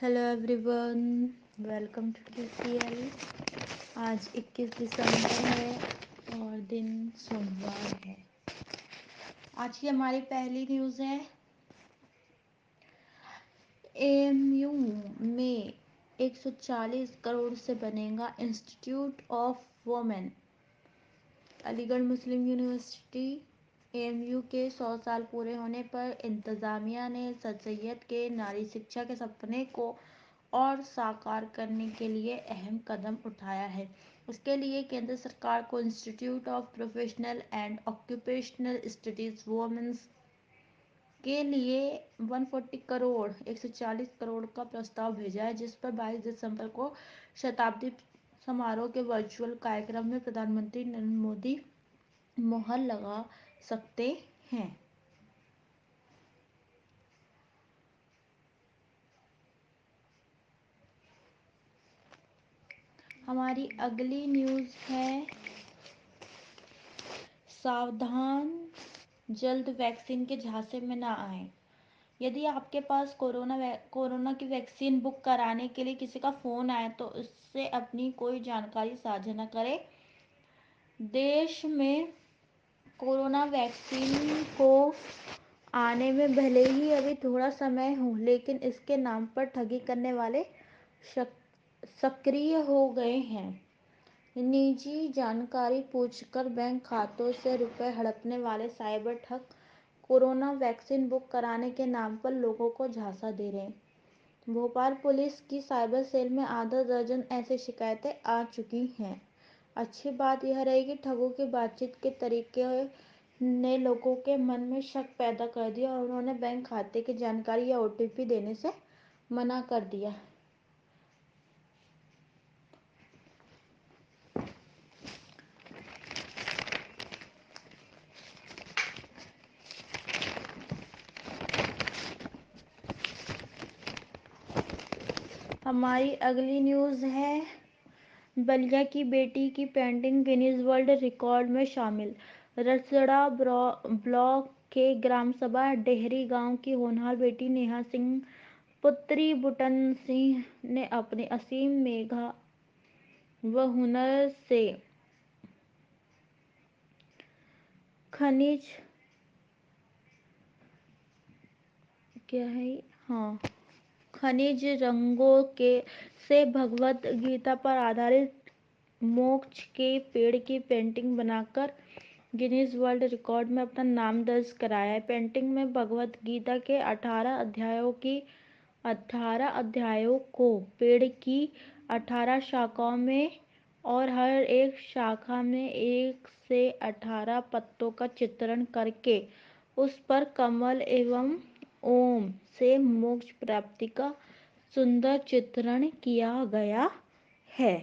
Hello everyone, welcome to TCL। आज 21 दिसंबर है और दिन सोमवार है। आज की हमारी पहली न्यूज़ है, AMU में 140 करोड़ से बनेगा institute of women. Aligarh Muslim university AMU के 100 साल पूरे होने पर इंतज़ामिया ने सर सैयद के नारी शिक्षा के सपने को और साकार करने के लिए अहम कदम उठाया है। इसके लिए केंद्र सरकार को institute of professional and occupational studies women's के लिए 140 करोड़ का प्रस्ताव भेजा है, जिस पर 22 दिसंबर को शताब्दी समारोह के वर्चुअल कार्यक्रम में प्रधानमंत्री नरेंद्र मोदी मुहर लगा सकते हैं। हमारी अगली न्यूज़ है, सावधान, जल्द वैक्सीन के झांसे में ना आए। यदि आपके पास कोरोना की वैक्सीन बुक कराने के लिए किसी का फ़ोन आए तो उससे अपनी कोई जानकारी साझा न करें। देश में कोरोना वैक्सीन को आने में भले ही अभी थोड़ा समय हो, लेकिन इसके नाम पर ठगी करने वाले सक्रिय हो गए हैं। निजी जानकारी पूछकर बैंक खातों से रुपए हड़पने वाले साइबर ठग कोरोना वैक्सीन बुक कराने के नाम पर लोगों को झांसा दे रहे हैं। भोपाल पुलिस की साइबर सेल में आधा दर्जन ऐसी शिकायतें आ चुकी हैं। अच्छी बात यह रही कि ठगों की बातचीत के तरीके ने लोगों के मन में शक पैदा कर दिया और उन्होंने बैंक खाते की जानकारी या OTP देने से मना कर दिया। हमारी अगली न्यूज़ है, बलिया की बेटी की पेंटिंग गिनीज वर्ल्ड रिकॉर्ड में शामिल। रसड़ा ब्लॉक के ग्राम सभा डेहरी गांव की होनहार बेटी नेहा सिंह पुत्री बुटन सिंह ने अपनी असीम मेधा व हुनर से खनिज क्या है हाँ खनिज रंगों के से भगवत गीता पर आधारित मोक्ष के पेड़ की पेंटिंग बनाकर गिनीज वर्ल्ड रिकॉर्ड में अपना नाम दर्ज कराया है। पेंटिंग में भगवत गीता के 18 अध्यायों को पेड़ की 18 शाखाओं में और हर एक शाखा में 1 से 18 पत्तों का चित्रण करके उस पर कमल एवं ओम से मोक्ष प्राप्ति का सुंदर चित्रण किया गया है।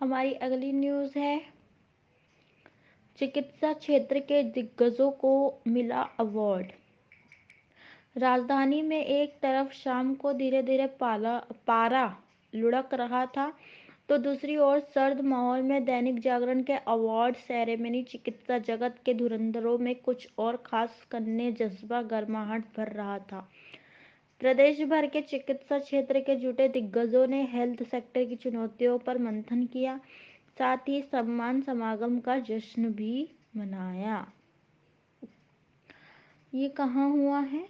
हमारी अगली न्यूज़ है, चिकित्सा क्षेत्र के दिग्गजों को मिला अवार्ड। राजधानी में एक तरफ शाम को धीरे धीरे पारा लुढ़क रहा था, तो दूसरी ओर सर्द माहौल में दैनिक जागरण के अवार्ड सेरेमनी चिकित्सा जगत के धुरंधरों में कुछ और खास करने जज्बा गर्माहट भर रहा था। प्रदेश भर के चिकित्सा क्षेत्र के जुटे दिग्गजों ने हेल्थ सेक्टर की चुनौतियों पर मंथन किया, साथ ही सम्मान समागम का जश्न भी मनाया। ये कहाँ हुआ है?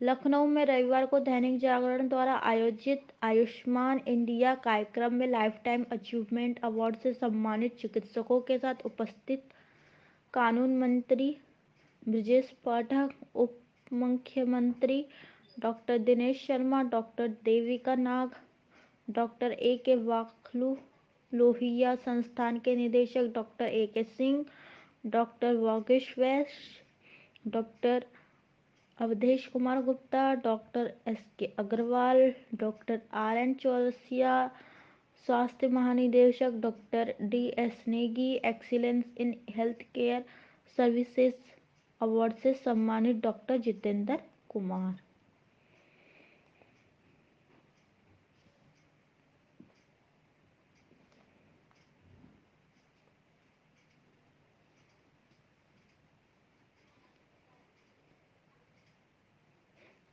लखनऊ में रविवार को दैनिक जागरण द्वारा आयोजित आयुष्मान इंडिया कार्यक्रम में लाइफ टाइम अचीवमेंट अवार्ड से सम्मानित चिकित्सकों के साथ उपस्थित कानून मंत्री ब्रजेश पाठक, उप मुख्यमंत्री doctor Dinesh Sharma, doctor Devika Nag, doctor A.K. Wakhlu, Lohia संस्थान के निदेशक doctor A.K. Singh, doctor Vagish Vaishya, doctor Awadhesh Kumar Gupta, doctor S.K. Agrawal, doctor R.N. Chaurasia, स्वास्थ्य महानिदेशक doctor D.S. Negi, excellence in health care services award से सम्मानित डॉक्टर जितेंद्र कुमार।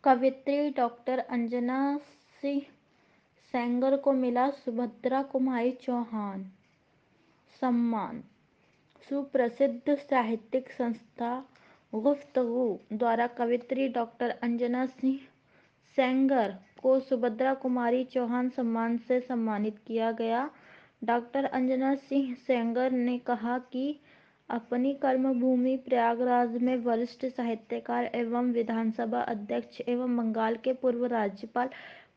कवियत्री डॉक्टर अंजना सिंह सेंगर को मिला सुभद्रा कुमारी चौहान सम्मान। सुप्रसिद्ध साहित्यिक संस्था गुफ्तगू द्वारा कवियत्री डॉक्टर अंजना सिंह सेंगर को सुभद्रा कुमारी चौहान सम्मान से सम्मानित किया गया। डॉक्टर अंजना सिंह सेंगर ने कहा कि अपनी कर्मभूमि प्रयागराज में वरिष्ठ साहित्यकार एवं विधानसभा अध्यक्ष एवं बंगाल के पूर्व राज्यपाल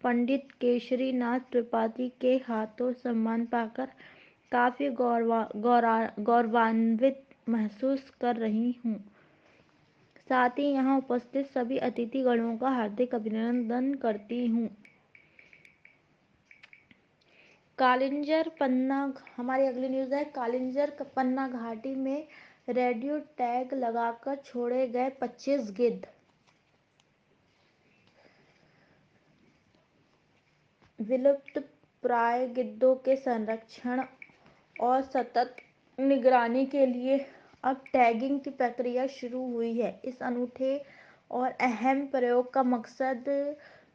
पंडित केसरी नाथ त्रिपाठी के हाथों सम्मान पाकर काफी गौरवान्वित महसूस कर रही हूँ। साथ ही यहाँ उपस्थित सभी अतिथिगणों का हार्दिक अभिनंदन करती हूँ। कालिंजर पन्ना, हमारी अगली न्यूज़ है, कालिंजर पन्ना घाटी में रेडियो टैग लगाकर छोड़े गए 25 गिद्ध। विलुप्त प्राय गिद्धों के संरक्षण और सतत निगरानी के लिए अब टैगिंग की प्रक्रिया शुरू हुई है। इस अनूठे और अहम प्रयोग का मकसद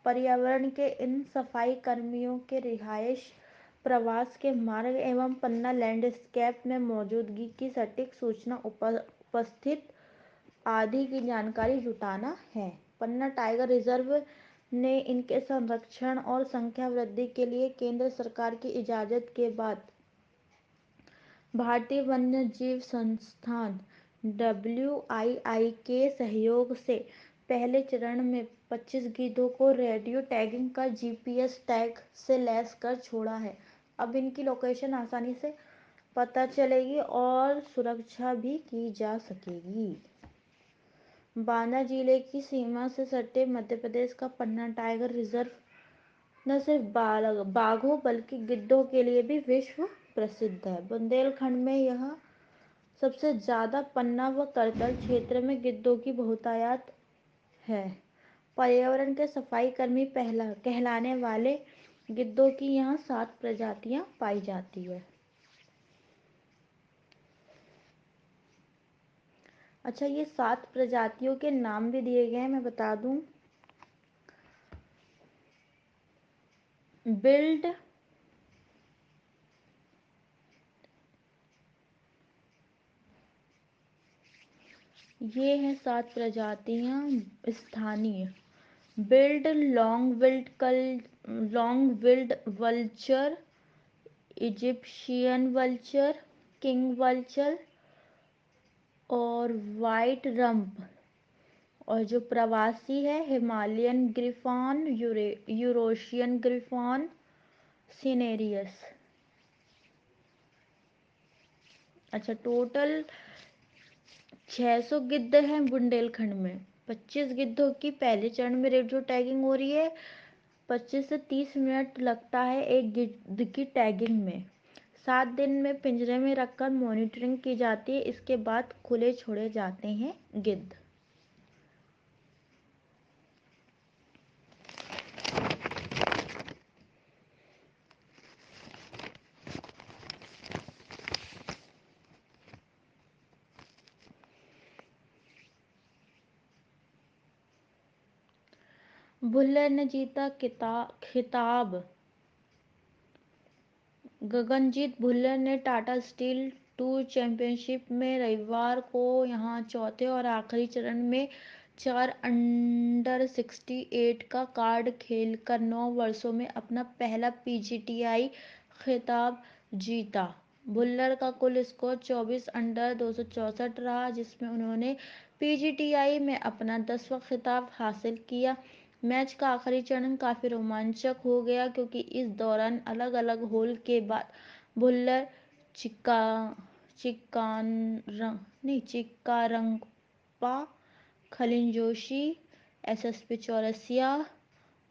पर्यावरण के इन सफाई कर्मियों के रिहायश, प्रवास के मार्ग एवं पन्ना लैंडस्केप में मौजूदगी की सटीक सूचना उपस्थित आदि की जानकारी जुटाना है। पन्ना टाइगर रिजर्व ने इनके संरक्षण और संख्या वृद्धि के लिए केंद्र सरकार की इजाजत के बाद भारतीय वन्य जीव संस्थान WII के सहयोग से पहले चरण में 25 गिद्धों को रेडियो टैगिंग का GPS टैग से लैस कर छोड़ा है। अब इनकी लोकेशन आसानी से पता चलेगी और सुरक्षा भी की जा सकेगी। बांदा जिले की सीमा से सटे मध्य प्रदेश का पन्ना टाइगर रिजर्व न सिर्फ बाघों बल्कि गिद्धों के लिए भी विश्व प्रसिद्ध है। बुंदेलखंड में यह सबसे ज्यादा पन्ना व करतल क्षेत्र में गिद्धों की बहुतायत है। पर्यावरण के सफाई कर्मी कहलाने वाले गिद्धों की यहाँ 7 प्रजातियां पाई जाती है। अच्छा, ये 7 प्रजातियों के नाम भी दिए गए हैं, मैं बता दूं। बिल्ड, ये हैं 7 प्रजातियां स्थानीय। Build, long billed vulture, Egyptian vulture, king vulture और वाइट रंप। और जो प्रवासी है, Himalayan griffon, Eurasian griffon, cinereous. अच्छा, टोटल 600 गिद्ध हैं बुंदेलखंड में। 25 गिद्धों की पहले चरण में रेडियो टैगिंग हो रही है। 25 से 30 मिनट लगता है एक गिद्ध की टैगिंग में। 7 दिन में पिंजरे में रखकर मॉनिटरिंग की जाती है। इसके बाद खुले छोड़े जाते हैं गिद्ध। भुल्लर ने जीता खिताब। गगनजीत भुल्लर ने टाटा स्टील टूर चैंपियनशिप में रविवार को यहां चौथे और आखिरी चरण में 4 अंडर-68 का कार्ड खेलकर 9 वर्षों में अपना पहला PGTI खिताब जीता। भुल्लर का कुल स्कोर 24 अंडर 264 रहा, जिसमें उन्होंने PGTI में अपना 10वां खिताब हासिल किया। मैच का आखिरी चरण काफी रोमांचक हो गया क्योंकि इस दौरान अलग-अलग होल के बाद भुल्लर चिक्कारंगपा, खलील जोशी, SSP चौरसिया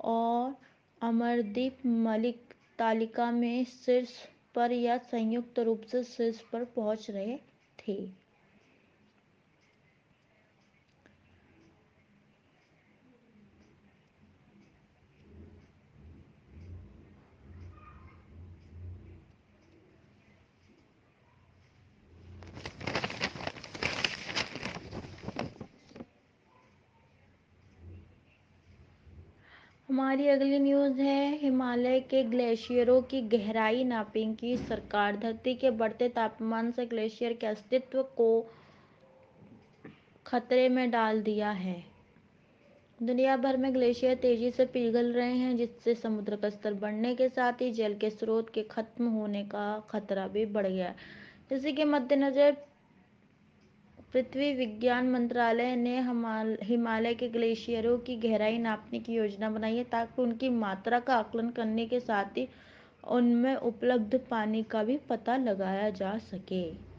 और अमरदीप मलिक तालिका में शीर्ष पर या संयुक्त रूप से शीर्ष पर पहुंच रहे थे। हमारी अगली न्यूज़ है, हिमालय के ग्लेशियरों की गहराई नापेंगी सरकार। धरती के बढ़ते तापमान से ग्लेशियर के अस्तित्व को खतरे में डाल दिया है। दुनिया भर में ग्लेशियर तेजी से पिघल रहे हैं, जिससे समुद्र का स्तर बढ़ने के साथ ही जल के स्रोत के खत्म होने का खतरा भी बढ़ गया है। इसी के मद्देनजर पृथ्वी विज्ञान मंत्रालय ने हिमालय के ग्लेशियरों की गहराई नापने की योजना बनाई है, ताकि उनकी मात्रा का आकलन करने के साथ ही उनमें उपलब्ध पानी का भी पता लगाया जा सके।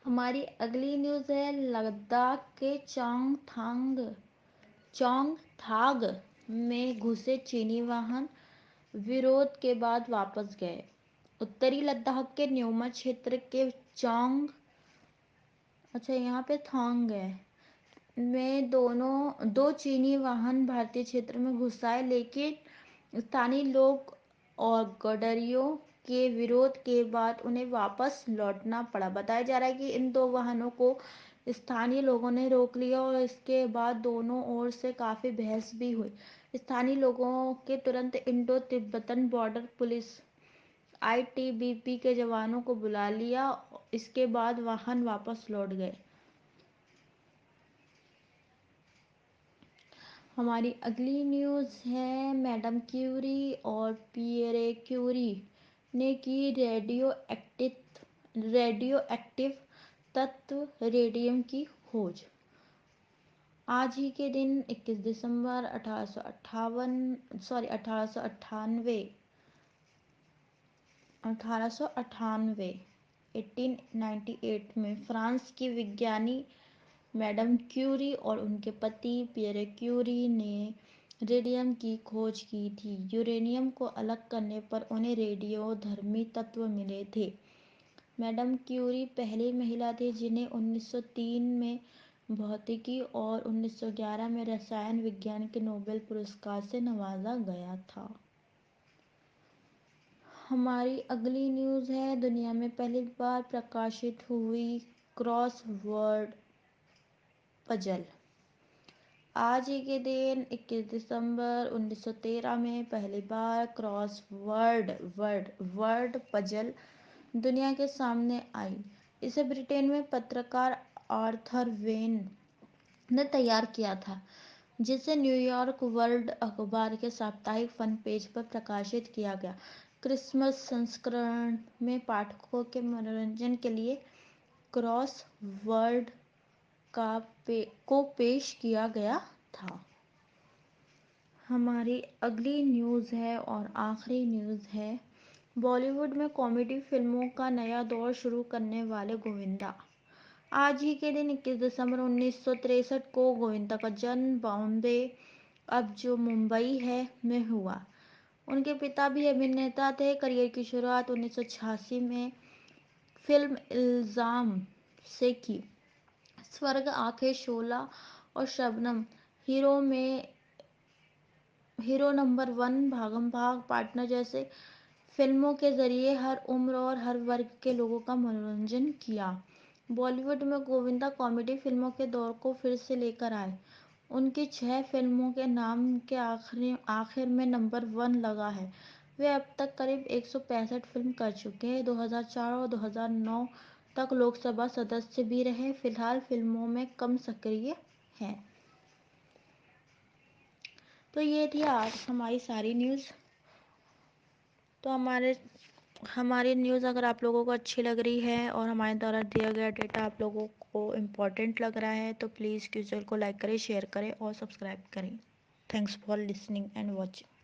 हमारी अगली न्यूज़ है, लद्दाख के चोंगथांग में घुसे चीनी वाहन विरोध के बाद वापस गए। उत्तरी लद्दाख के न्योमा क्षेत्र के यहाँ पे थोंग है में दो चीनी वाहन भारतीय क्षेत्र में घुस आए, लेकिन स्थानीय लोग और गडरियों के विरोध के बाद उन्हें वापस लौटना पड़ा। बताया जा रहा है कि इन दो वाहनों को स्थानीय लोगों ने रोक लिया और इसके बाद दोनों ओर से काफी बहस भी हुई। स्थानीय लोगों के तुरंत Indo Tibetan border police ITBP के जवानों को बुला लिया। इसके बाद वाहन वापस लौट गए। हमारी अगली न्यूज़ है, मैडम क्यूरी और पियरे क्यूरी ने की रेडियो एक्टिव तत्व रेडियम की खोज। आज ही के दिन 21 दिसंबर 1898 में फ्रांस की विज्ञानी मैडम क्यूरी और उनके पति पियरे क्यूरी ने रेडियम की खोज की थी। यूरेनियम को अलग करने पर उन्हें रेडियोधर्मी तत्व मिले थे। मैडम क्यूरी पहली महिला थी जिन्हें 1903 में भौतिकी और 1911 में रसायन विज्ञान के नोबेल पुरस्कार से नवाजा गया था। हमारी अगली न्यूज़ है, दुनिया में पहली बार प्रकाशित हुई क्रॉसवर्ड पजल। आज ही के दिन 21 दिसंबर 1913 में पहली बार क्रॉसवर्ड पजल दुनिया के सामने आई। इसे ब्रिटेन में पत्रकार आर्थर वेन ने तैयार किया था, जिसे न्यूयॉर्क वर्ल्ड अखबार के साप्ताहिक फन पेज पर प्रकाशित किया गया। क्रिसमस संस्करण में पाठकों के मनोरंजन के लिए क्रॉसवर्ड को पेश किया गया था। हमारी अगली न्यूज़ है और आखिरी न्यूज़ है, बॉलीवुड में कॉमेडी फिल्मों का नया दौर शुरू करने वाले गोविंदा। आज ही के दिन 21 दिसंबर 1963 को गोविंदा का जन्म बॉम्बे, अब जो मुंबई है, में हुआ। उनके पिता भी अभिनेता थे। करियर की शुरुआत 1986 में फिल्म इल्जाम से की। स्वर्ग, आंखें, शोला और शबनम, हीरो नंबर 1, भागम भाग, पार्टनर जैसे फिल्मों के जरिए हर उम्र और हर वर्ग के लोगों का मनोरंजन किया। बॉलीवुड में गोविंदा कॉमेडी फिल्मों के दौर को फिर से लेकर आए। उनकी 6 फिल्मों के नाम के आखिर में नंबर 1 लगा है। वे अब तक करीब 165 फिल्म कर चुके हैं। 2004 और 2009 तक लोकसभा सदस्य भी रहे। फिलहाल फिल्मों में कम सक्रिय हैं। तो ये थी आज हमारी सारी न्यूज़। तो हमारी न्यूज़ अगर आप लोगों को अच्छी लग रही है और हमारे द्वारा दिया गया डेटा आप लोगों को इम्पोर्टेंट लग रहा है, तो प्लीज़ चैनल को लाइक करें, शेयर करें और सब्सक्राइब करें। Thanks for listening and watching.